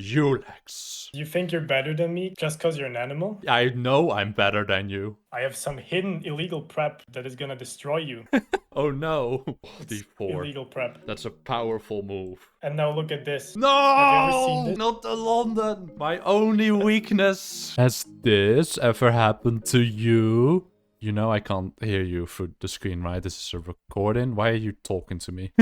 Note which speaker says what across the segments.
Speaker 1: Ulex.
Speaker 2: You think you're better than me just because you're an animal?
Speaker 1: I know I'm better than you.
Speaker 2: I have some hidden illegal prep that is gonna destroy you.
Speaker 1: Oh no.
Speaker 2: It's
Speaker 1: D4.
Speaker 2: illegal prep.
Speaker 1: That's a powerful move.
Speaker 2: And now look at this.
Speaker 1: No!
Speaker 2: Have you ever seen this?
Speaker 1: Not the London. My only weakness. Has this ever happened to you? You know I can't hear you through the screen, right? This is a recording. Why are you talking to me?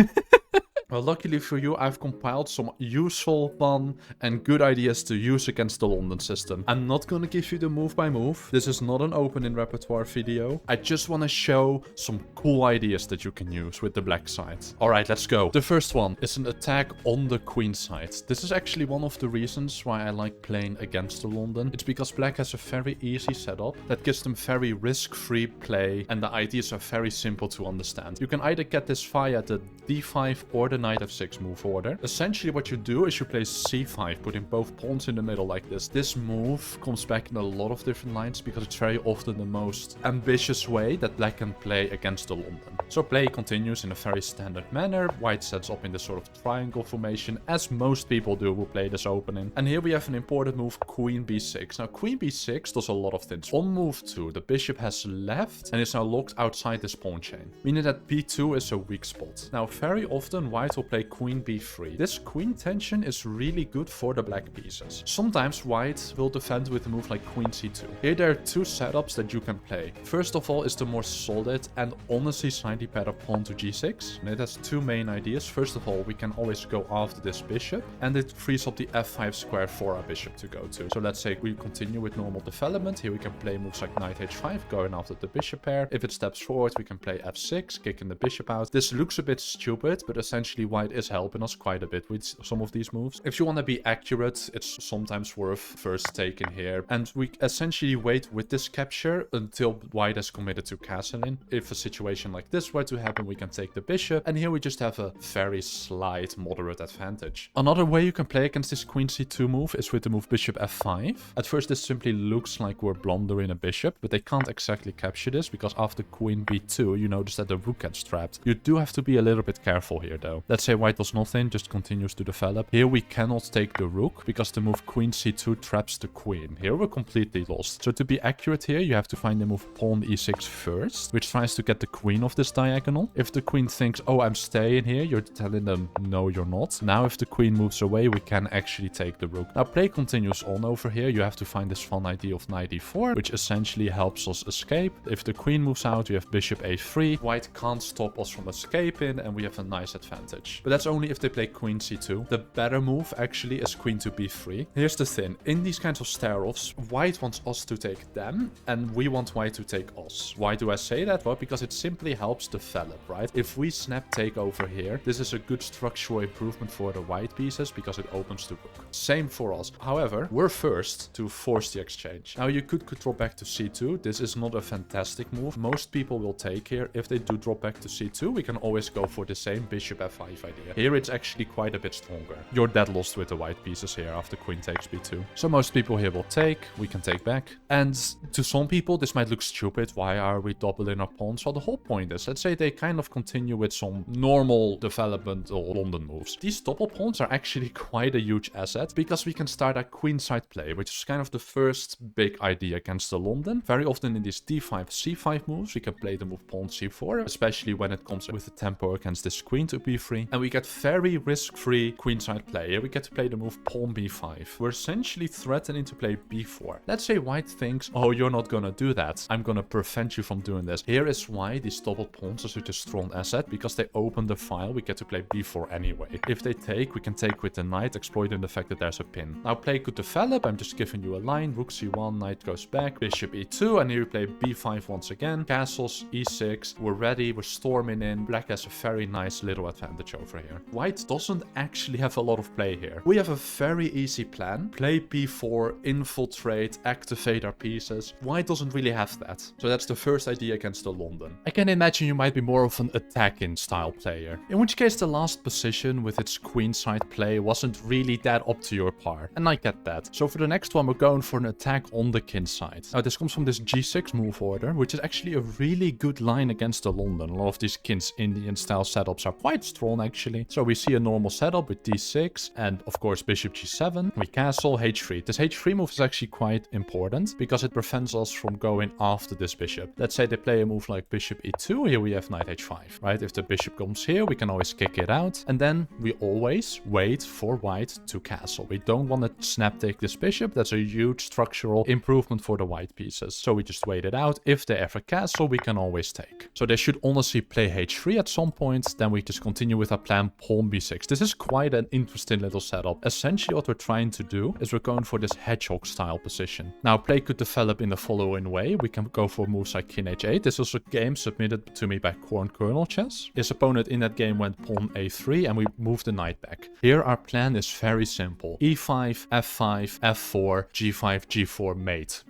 Speaker 1: Well, luckily for you, I've compiled some useful, fun, and good ideas to use against the London system. I'm not gonna give you the move by move. This is not an open in repertoire video. I just want to show some cool ideas that you can use with the black side. Alright, let's go. The first one is an attack on the queen side. This is actually one of the reasons why I like playing against the London. It's because black has a very easy setup that gives them very risk-free play, and the ideas are very simple to understand. You can either get this via the d5 or the knight f6 move order. Essentially what you do is you play c5, putting both pawns in the middle like this. This move comes back in a lot of different lines because it's very often the most ambitious way that black can play against the London. So play continues in a very standard manner. White sets up in this sort of triangle formation, as most people do who play this opening. And here we have an important move, queen b6. Now queen b6 does a lot of things. On move 2, the bishop has left and is now locked outside this pawn chain, meaning that b2 is a weak spot. Now very often white will play queen b3. This queen tension is really good for the black pieces. Sometimes white will defend with a move like queen c2. Here there are two setups that you can play. First of all is the more solid and honestly slightly better pawn to g6. And it has two main ideas. First of all, we can always go after this bishop, and it frees up the f5 square for our bishop to go to. So let's say we continue with normal development. Here we can play moves like knight h5, going after the bishop pair. If it steps forward, we can play f6, kicking the bishop out. This looks a bit stupid, but essentially white is helping us quite a bit with some of these moves. If you want to be accurate, it's sometimes worth first taking here. And we essentially wait with this capture until white has committed to castling. If a situation like this were to happen, we can take the bishop. And here we just have a very slight moderate advantage. Another way you can play against this queen c2 move is with the move bishop f5. At first this simply looks like we're blundering a bishop, but they can't exactly capture this because after queen b2 you notice that the rook gets trapped. You do have to be a little bit careful here though. Let's say white does nothing, just continues to develop. Here we cannot take the rook because the move queen c2 traps the queen. Here we're completely lost. So to be accurate here, you have to find the move pawn e6 first, which tries to get the queen off this diagonal. If the queen thinks, oh, I'm staying here, you're telling them, no, you're not. Now if the queen moves away, we can actually take the rook. Now play continues on over here. You have to find this fun idea of knight e4, which essentially helps us escape. If the queen moves out, we have bishop a3. White can't stop us from escaping, and we have a nice advantage. But that's only if they play queen c2. The better move actually is queen to b3. Here's the thing. In these kinds of stare-offs, white wants us to take them, and we want white to take us. Why do I say that? Well, because it simply helps develop, right? If we snap take over here, this is a good structural improvement for the white pieces because it opens the rook. Same for us. However, we're first to force the exchange. Now you could drop back to c2. This is not a fantastic move. Most people will take here. If they do drop back to c2, we can always go for the same bishop f5 idea. Here it's actually quite a bit stronger. You're dead lost with the white pieces here after queen takes b2. So most people here will take. We can take back. And to some people, this might look stupid. Why are we doubling our pawns? Well, the whole point is, let's say they kind of continue with some normal development or London moves. These double pawns are actually quite a huge asset because we can start a queenside play, which is kind of the first big idea against the London. Very often in these d5, c5 moves, we can play the move pawn c4, especially when it comes with the tempo against this queen to b3. And we get very risk-free queenside play. Here we get to play the move pawn b5. We're essentially threatening to play b4. Let's say white thinks, oh, you're not gonna do that. I'm gonna prevent you from doing this. Here is why these double pawns are such a strong asset, because they open the file. We get to play b4 anyway. If they take, we can take with the knight, exploiting the fact that there's a pin. Now play could develop. I'm just giving you a line. Rook c1, knight goes back, bishop e2, and here we play b5 once again. Castles, e6. We're ready. We're storming in. Black has a very nice little advantage over here. White doesn't actually have a lot of play here. We have a very easy plan. Play b4, infiltrate, activate our pieces. White doesn't really have that. So that's the first idea against the London. I can imagine you might be more of an attacking style player. In which case the last position with its queenside play wasn't really that up to your par, and I get that. So for the next one we're going for an attack on the kingside. Now this comes from this g6 move order, which is actually a really good line against the London. A lot of these Kings Indian style setups are quite strong actually. So we see a normal setup with d6 and of course bishop g7. We castle h3. This h3 move is actually quite important because it prevents us from going after this bishop. Let's say they play a move like bishop e2, here we have knight h5, right? If the bishop comes here, we can always kick it out. And then we always wait for white to castle. We don't want to snap take this bishop. That's a huge structural improvement for the white pieces. So we just wait it out. If they ever castle, we can always take. So they should honestly play h3 at some point. Then we just continue with our plan pawn b6. This is quite an interesting little setup. Essentially what we're trying to do is we're going for this hedgehog style position. Now play could develop in the following way. We can go for moves like king h8. This was a game submitted to me by CornKernel chess. His opponent in that game went pawn a3 and we moved the knight back. Here our plan is very simple. e5, f5, f4, g5, g4, mate.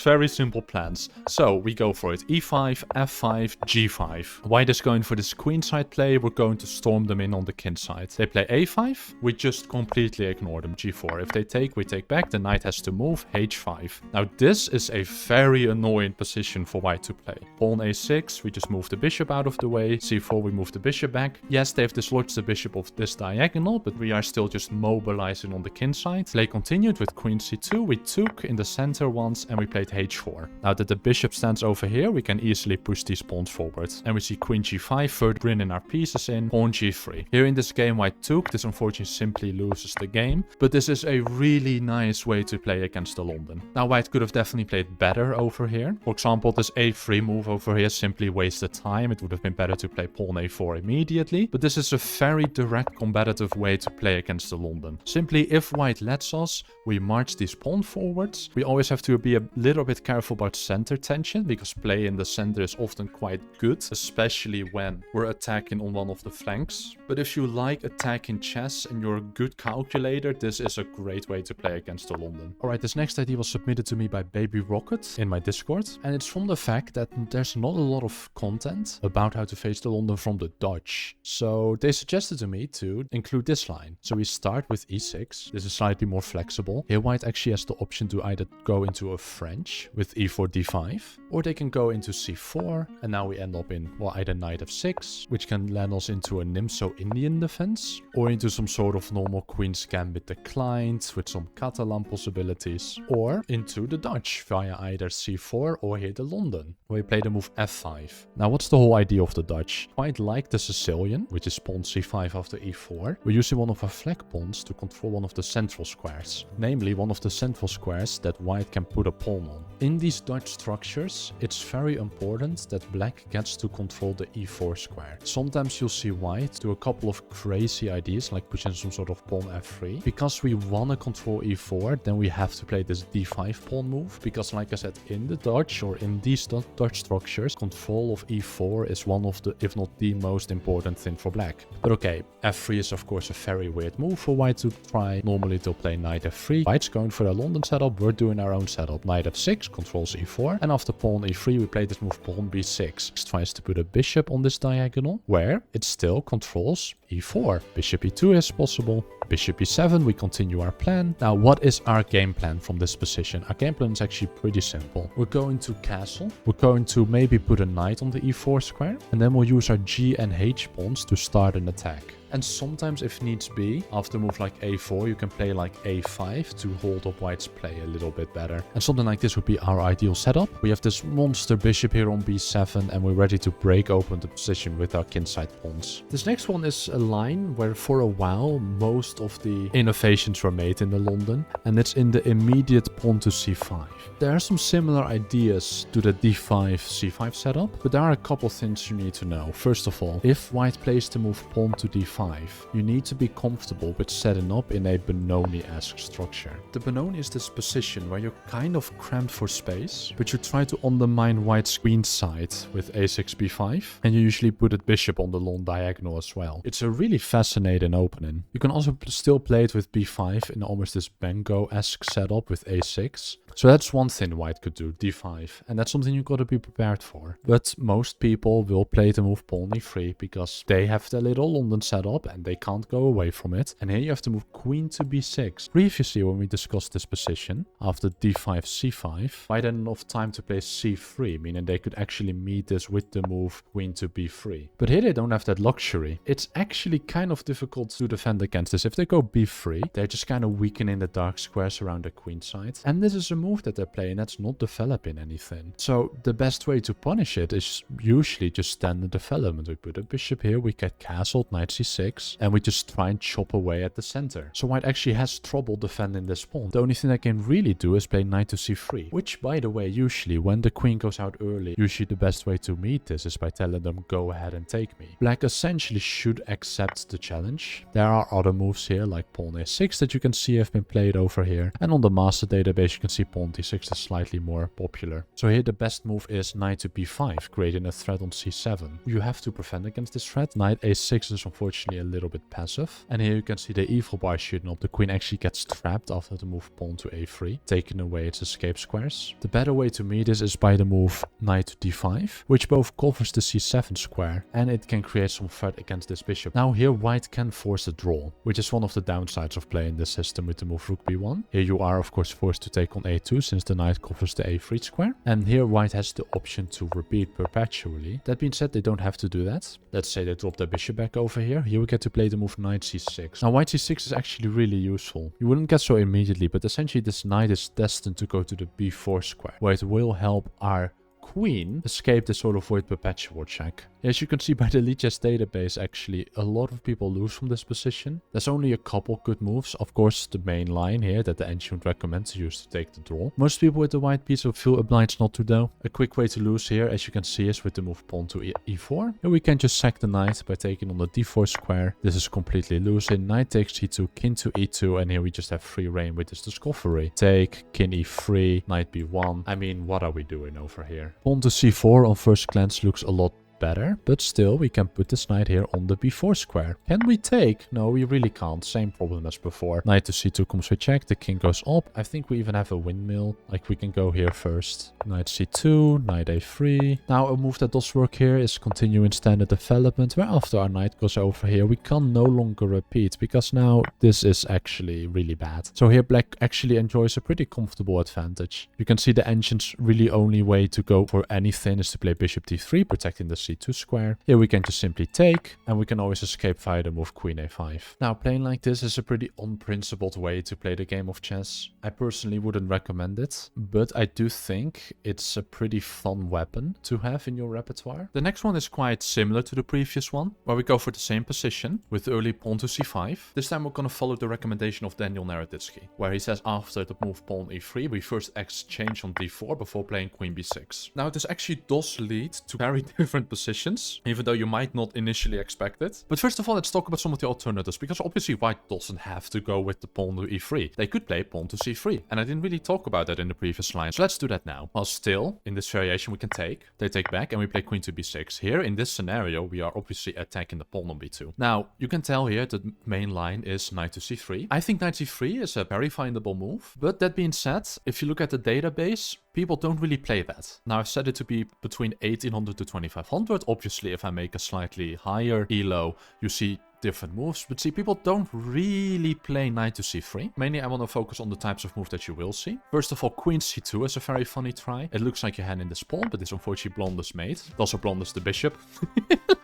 Speaker 1: Very simple plans. So we go for it. e5, f5, g5. White is going for this queenside play. We're going to storm them in on the king side. They play a5. We just completely ignore them. g4. If they take, we take back. The knight has to move. h5. Now this is a very annoying position for white to play. Pawn a6. We just move the bishop out of the way. c4. We move the bishop back. Yes, they've dislodged the bishop of this diagonal, but we are still just mobilizing on the king side. Play continued with queen c2. We took in the center once and we played h4. Now that the bishop stands over here, we can easily push these pawns forward. And we see queen g5 further bringing our pieces in, pawn g3. Here in this game white took. This unfortunately simply loses the game, but this is a really nice way to play against the London. Now white could have definitely played better over here. For example, this a3 move over here simply wasted time. It would have been better to play pawn a4 immediately, but this is a very direct combative way to play against the London. Simply if white lets us, we march these pawns forwards. We always have to be a little bit careful about center tension because play in the center is often quite good, especially when we're attacking on one of the flanks. But if you like attacking chess and you're a good calculator, this is a great way to play against the London. Alright, this next idea was submitted to me by Baby Rocket in my Discord, and it's from the fact that there's not a lot of content about how to face the London from the Dutch. So they suggested to me to include this line. So we start with e6. This is slightly more flexible. Here white actually has the option to either go into a French with e4 d5, or they can go into c4, and now we end up in, well, either knight f6, which can land us into a Nimso-Indian defense, or into some sort of normal queen's gambit declined with some Catalan possibilities, or into the Dutch via either c4 or here the London, where we play the move f5. Now what's the whole idea of the Dutch? Quite like the Sicilian, which is pawn c5 after e4, we're using one of our flag pawns to control one of the central squares, namely one of the central squares that white can put a pawn on. In these Dutch structures, it's very important that black gets to control the e4 square. Sometimes you'll see white do a couple of crazy ideas like pushing some sort of pawn f3. Because we want to control e4, then we have to play this d5 pawn move, because like I said, in the Dutch or in these Dutch structures, control of e4 is one of the, if not the most important thing for black. But okay, f3 is of course a very weird move for white to try. Normally they'll play knight f3. White's going for the London setup, we're doing our own setup. Knight f6 controls e4, and after pawn e3 we play this move pawn b6. It tries to put a bishop on this diagonal, where it still controls e4. Bishop e2 is possible. Bishop e7, we continue our plan. Now what is our game plan from this position? Our game plan is actually pretty simple. We're going to castle. We're going to maybe put a knight on the e4 square, and then we'll use our g and h pawns to start an attack. And sometimes if needs be, after a move like a4, you can play like a5 to hold up white's play a little bit better. And something like this would be our ideal setup. We have this monster bishop here on b7, and we're ready to break open the position with our kingside pawns. This next one is a line where for a while most of the innovations were made in the London, and it's in the immediate pawn to c5. There are some similar ideas to the d5 c5 setup, but there are a couple things you need to know. First of all, if white plays the move pawn to d5, e5, you need to be comfortable with setting up in a Benoni-esque structure. The Benoni is this position where you're kind of cramped for space, but you try to undermine white's queenside with a6 b5, and you usually put a bishop on the long diagonal as well. It's a really fascinating opening. You can also still play it with b5 in almost this Bengo-esque setup with a6. So that's one thing white could do, d5, and that's something you gotta be prepared for. But most people will play the move pawn e3 because they have their little London setup and they can't go away from it. And here you have to move queen to b6. Previously, when we discussed this position, after d5, c5, white had enough time to play c3, meaning they could actually meet this with the move queen to b3. But here they don't have that luxury. It's actually kind of difficult to defend against this. If they go b3, they're just kind of weakening the dark squares around the queen side. And this is a move that they're playing that's not developing anything. So the best way to punish it is usually just standard development. We put a bishop here, we get castled, knight c6, and we just try and chop away at the center. So white actually has trouble defending this pawn. The only thing they can really do is play knight to c3, which, by the way, usually when the queen goes out early, usually the best way to meet this is by telling them go ahead and take me. Black essentially should accept the challenge. There are other moves here like pawn a6 that you can see have been played over here, and on the master database you can see pawn d6 is slightly more popular. So here the best move is knight to b5, creating a threat on c7. You have to prevent against this threat. Knight a6 is unfortunately a little bit passive. And here you can see the evil bar shooting up. The queen actually gets trapped after the move pawn to a3, taking away its escape squares. The better way to meet this is by the move knight to d5, which both covers the c7 square and it can create some threat against this bishop. Now here white can force a draw, which is one of the downsides of playing this system with the move rook b1. Here you are of course forced to take on a2 since the knight covers the a3 square. And here white has the option to repeat perpetually. That being said, they don't have to do that. Let's say they drop their bishop back over here. Here we get to play the move knight c6. Now white c6 is actually really useful. You wouldn't get so immediately, but essentially this knight is destined to go to the b4 square, where it will help our queen escape the sort of void perpetual check. As you can see by the UlexChess database, actually, a lot of people lose from this position. There's only a couple good moves. Of course, the main line here that the engine would recommend to use to take the draw. Most people with the white piece will feel obliged not to though. A quick way to lose here, as you can see, is with the move pawn to e4. Here we can just sack the knight by taking on the d4 square. This is completely losing. Knight takes c2, king to e2, and here we just have free reign with this discovery. Take, king e3, knight b1. I mean, what are we doing over here? Pawn to c4 on first glance looks a lot better, but still we can put this knight here on the b4 square. Can we take? No, we really can't. Same problem as before. Knight to c2 comes with check, the king goes up. I think we even have a windmill, like we can go here first. Knight c2, knight a3. Now a move that does work here is continuing standard development, where after our knight goes over here we can no longer repeat, because now this is actually really bad. So here black actually enjoys a pretty comfortable advantage. You can see the engine's really only way to go for anything is to play bishop d3, protecting the c2 square. Here we can just simply take, and we can always escape via the move queen a5. Now playing like this is a pretty unprincipled way to play the game of chess. I personally wouldn't recommend it, but I do think it's a pretty fun weapon to have in your repertoire. The next one is quite similar to the previous one, where we go for the same position with early pawn to c5. This time we're gonna follow the recommendation of Daniel Naroditsky, where he says after the move pawn e3 we first exchange on d4 before playing queen b6. Now this actually does lead to very different positions, even though you might not initially expect it. But first of all, let's talk about some of the alternatives, because obviously white doesn't have to go with the pawn to e3. They could play pawn to c3, and I didn't really talk about that in the previous line, so let's do that now. While still, in this variation we can take, they take back, and we play queen to b6. Here, in this scenario, we are obviously attacking the pawn on b2. Now, you can tell here the main line is knight to c3. I think knight c3 is a very findable move, but that being said, if you look at the database, people don't really play that. Now I've set it to be between 1800 to 2500. Obviously, if I make a slightly higher elo, you see different moves, but see, people don't really play knight to c3. Mainly I want to focus on the types of moves that you will see. First of all, queen c2 is a very funny try. It looks like you're handing this pawn, but it's unfortunately blunders mate. It also blunders the bishop.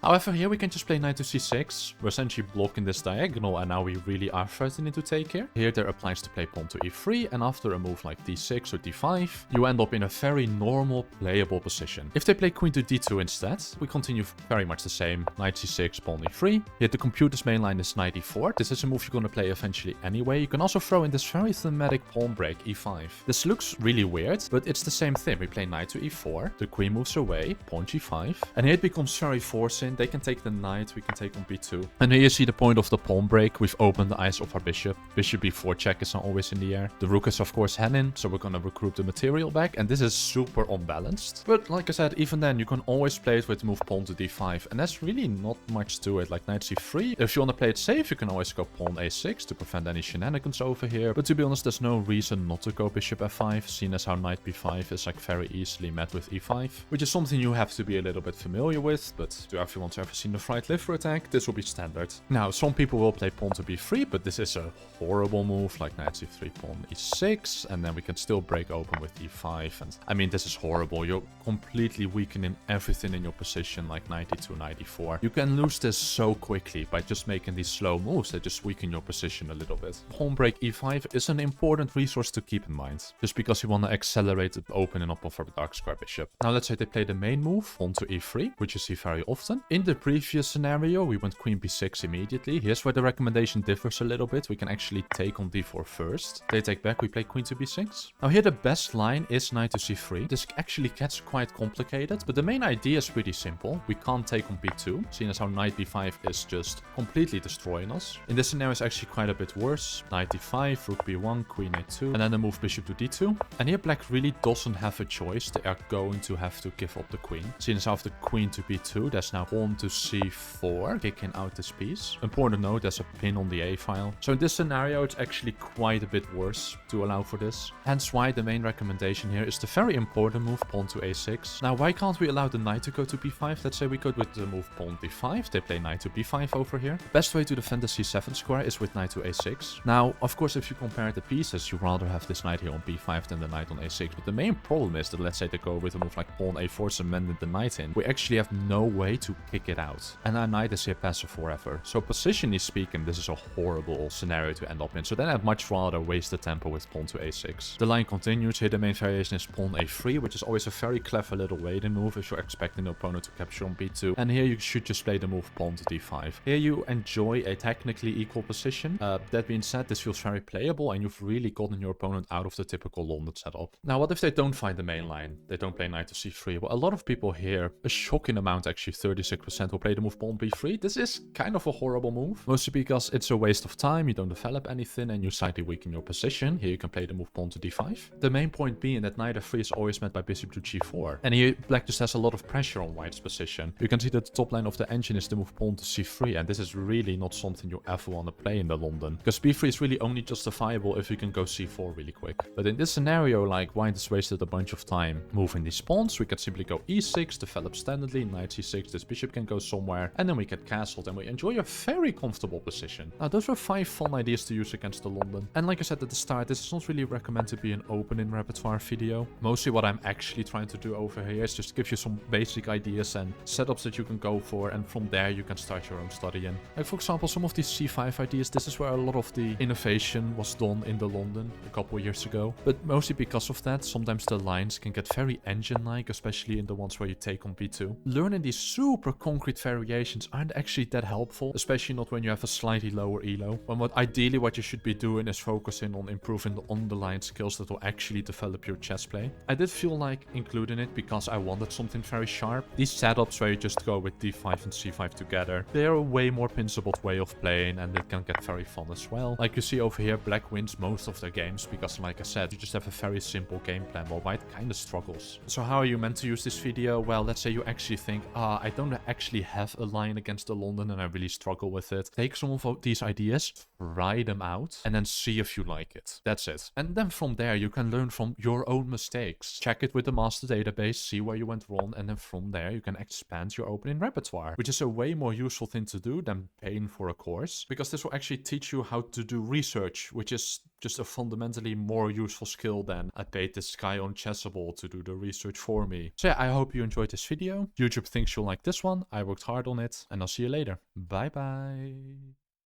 Speaker 1: However, here we can just play knight to c6. We're essentially blocking this diagonal, and now we really are threatening to take here. Here there applies to play pawn to e3, and after a move like d6 or d5, you end up in a very normal playable position. If they play queen to d2 instead, we continue very much the same. Knight c6, pawn e3. Here the computer 2, this main line is knight e4. This is a move you're going to play eventually anyway. You can also throw in this very thematic pawn break e5. This looks really weird, but it's the same thing. We play knight to e4, the queen moves away, pawn g5, and here it becomes very forcing. They can take the knight, we can take on b2. And here you see the point of the pawn break. We've opened the eyes of our bishop. Bishop b4 check is not always in the air. The rook is of course hanging, so we're gonna recruit the material back, and this is super unbalanced. But like I said, even then you can always play it with move pawn to d5, and there's really not much to it. Like knight c3, if you want to play it safe, you can always go pawn a6 to prevent any shenanigans over here. But to be honest, there's no reason not to go bishop f5, seeing as how knight b5 is like very easily met with e5, which is something you have to be a little bit familiar with. But to everyone who's ever seen the fried liver attack, this will be standard. Now, some people will play pawn to b3, but this is a horrible move, like knight c3, pawn e6, and then we can still break open with e5. And I mean, this is horrible. You're completely weakening everything in your position, like knight e2, knight e4. You can lose this so quickly by just making these slow moves that just weaken your position a little bit. Pawn break e5 is an important resource to keep in mind, just because you want to accelerate the opening up of our dark square bishop. Now let's say they play the main move, pawn to e3, which you see very often. In the previous scenario, we went queen b6 immediately. Here's where the recommendation differs a little bit. We can actually take on d4 first. They take back, we play queen to b6. Now here the best line is knight to c3. This actually gets quite complicated, but the main idea is pretty simple. We can't take on b2, seeing as how knight b5 is just completely destroying us. In this scenario, it's actually quite a bit worse. Knight d5, rook b1, queen a2, and then the move bishop to d2. And here black really doesn't have a choice. They are going to have to give up the queen. Seeing as after queen to b2, there's now pawn to c4, kicking out this piece. Important note, there's a pin on the a file. So in this scenario, it's actually quite a bit worse to allow for this. Hence why the main recommendation here is the very important move, pawn to a6. Now, why can't we allow the knight to go to b5? Let's say we go with the move pawn d5. They play knight to b5 over here. The best way to defend the c7 square is with knight to a6. Now, of course, if you compare the pieces, you'd rather have this knight here on b5 than the knight on a6. But the main problem is that, let's say they go with a move like pawn a4, cementing the knight in. We actually have no way to kick it out. And our knight is here passive forever. So positionally speaking, this is a horrible scenario to end up in. So then I'd much rather waste the tempo with pawn to a6. The line continues. Here the main variation is pawn a3, which is always a very clever little waiting move if you're expecting the opponent to capture on b2. And here you should just play the move pawn to d5. Here you enjoy a technically equal position. That being said, this feels very playable and you've really gotten your opponent out of the typical London setup. Now, what if they don't find the main line? They don't play knight to c3. Well, a lot of people here, a shocking amount actually, 36% will play the move pawn b3. This is kind of a horrible move, mostly because it's a waste of time, you don't develop anything, and you slightly weaken your position. Here you can play the move pawn to d5. The main point being that knight f3 is always met by bishop to g4. And here black just has a lot of pressure on white's position. You can see that the top line of the engine is the move pawn to c3, and this is really not something you ever want to play in the London, because b3 is really only justifiable if you can go c4 really quick. But in this scenario, like, white has wasted a bunch of time moving these pawns. We could simply go e6, develop standardly, knight c6, this bishop can go somewhere, and then we get castled and we enjoy a very comfortable position. Now, those were 5 fun ideas to use against the London. And like I said at the start, this is not really recommended to be an opening repertoire video. Mostly what I'm actually trying to do over here is just give you some basic ideas and setups that you can go for, and from there you can start your own studying. Like, for example, some of these c5 ideas, this is where a lot of the innovation was done in the London a couple years ago. But mostly because of that, sometimes the lines can get very engine-like, especially in the ones where you take on b2. Learning these super concrete variations aren't actually that helpful, especially not when you have a slightly lower elo. When ideally what you should be doing is focusing on improving the underlying skills that will actually develop your chess play. I did feel like including it because I wanted something very sharp. These setups where you just go with d5 and c5 together, they are a way more principled way of playing, and it can get very fun as well. Like you see over here, black wins most of their games because, like I said, you just have a very simple game plan while white kind of struggles. So how are you meant to use this video? Well, let's say you actually think, I don't actually have a line against the London and I really struggle with it. Take some of these ideas, try them out, and then see if you like it. That's it. And then from there, you can learn from your own mistakes. Check it with the master database, see where you went wrong, and then from there, you can expand your opening repertoire, which is a way more useful thing to do than paying for a course, because this will actually teach you how to do research, which is just a fundamentally more useful skill than I paid this guy on Chessable to do the research for me. So yeah, I hope you enjoyed this video. YouTube thinks you'll like this one. I worked hard on it, and I'll see you later. Bye bye.